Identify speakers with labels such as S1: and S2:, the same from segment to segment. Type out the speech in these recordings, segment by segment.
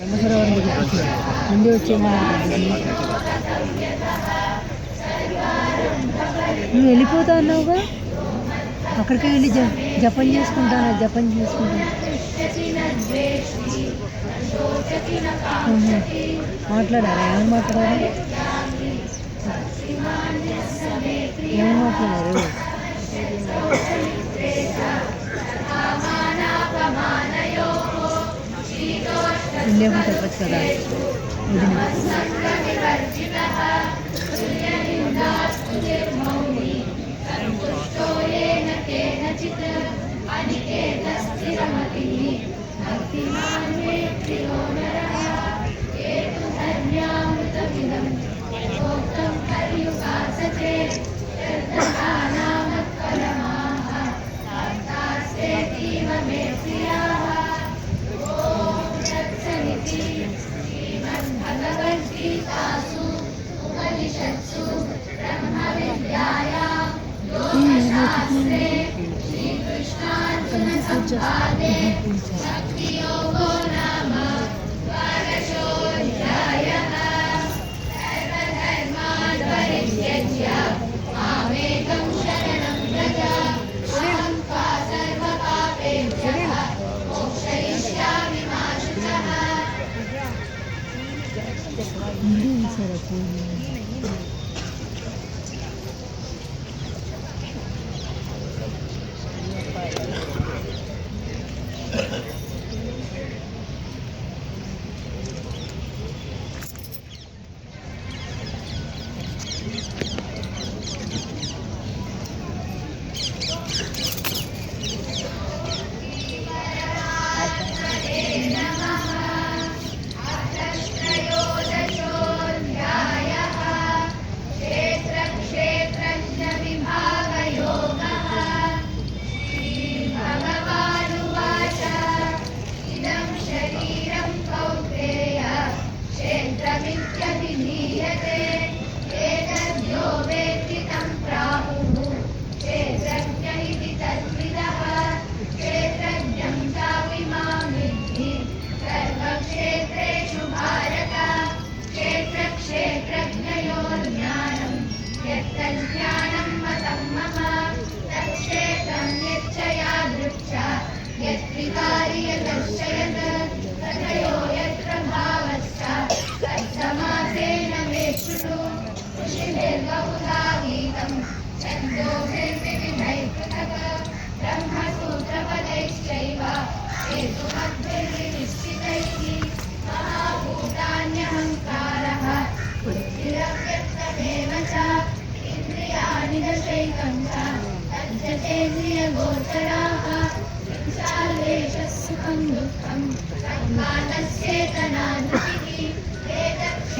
S1: రంగసరోవరం దగ్గరికి ముందే వచ్చేయమని నువ్వు వెళ్ళిపోతా అన్నావుగా అక్కడికే వెళ్ళి జపం చేసుకుంటాను మాట్లాడారా ఏమని మాట్లాడారు ఇండియా చెప్పచ్చు కదా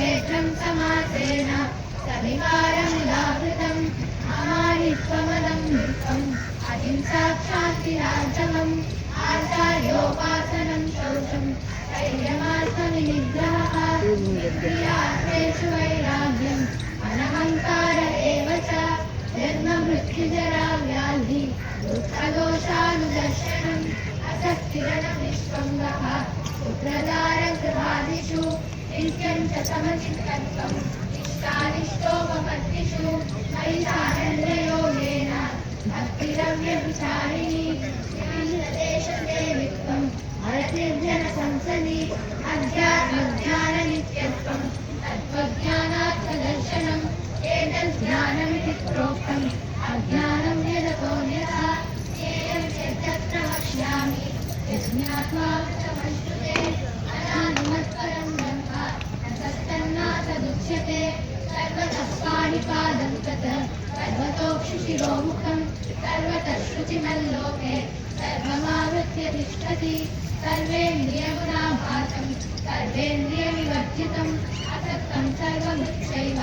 S2: क्षेत्रं समासेन सविकारमुदाहृतम् अमानित्वमदं नृत्वम् अहिंसाक्षान्तिराजवम् आचार्योपासनं शौचं धैर्यमात्मविनिग्रहः इन्द्रियार्थेषु वैराग्यम् अनहङ्कार एव च जन्ममृत्युजरा व्याधि दुःखदोषानुदर्शनम् असक्तिरणविश्वङ्गः पुत्रदारगृहादिषु नित्यं च समचित्तत्वम् इष्टानिष्टोपपत्तिषु मयि सारल्ययोगेन भक्तिरव्यभिचारिणी देशसेवित्वम् अरतिर्जनसंसदि अध्यात्मज्ञाननित्यत्वम् तत्त्वज्ञानार्थदर्शनम् एतज्ज्ञानमिति प्रोक्तम् अज्ञानं यदतोऽन्यथा ज्ञेयं चेत्तत्र वक्ष्यामि यज्ञात्वा तमश्नुते अनादिमत्परं ब्रह्म न तत्तन्नासदुच्यते सर्वतः पाणिपादं तत् सर्वतोक्षिशिरोमुखं सर्वतः शुचिमल्लोके सर्वमावृत्य तिष्ठति सर्वेन्द्रियगुणाभासं सर्वेन्द्रियविवर्जितम् असक्तं सर्वमिच्छैव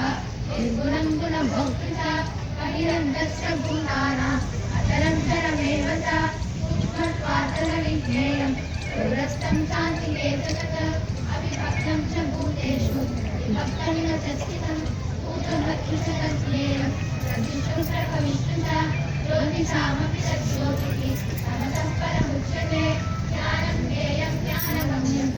S2: निर्गुणं गुणभोक्ता बहिरन्तश्च भूतानाम् अचरञ्चरमेव च सूक्ष्मत्वात्तरविज्ञेयं दूरस्थं शान्तिरेव तत् अविभक्तं च भूतेषु विभक्तं न च स्थितं भूतभर्तृ च तज्ज्ञेयं प्रविष्टुप्रभविष्टु च ज्योतिषामपि तज्ज्योतिः तमसः परमुच्यते ज्ञानं ज्ञेयं ज्ञानगम्यम्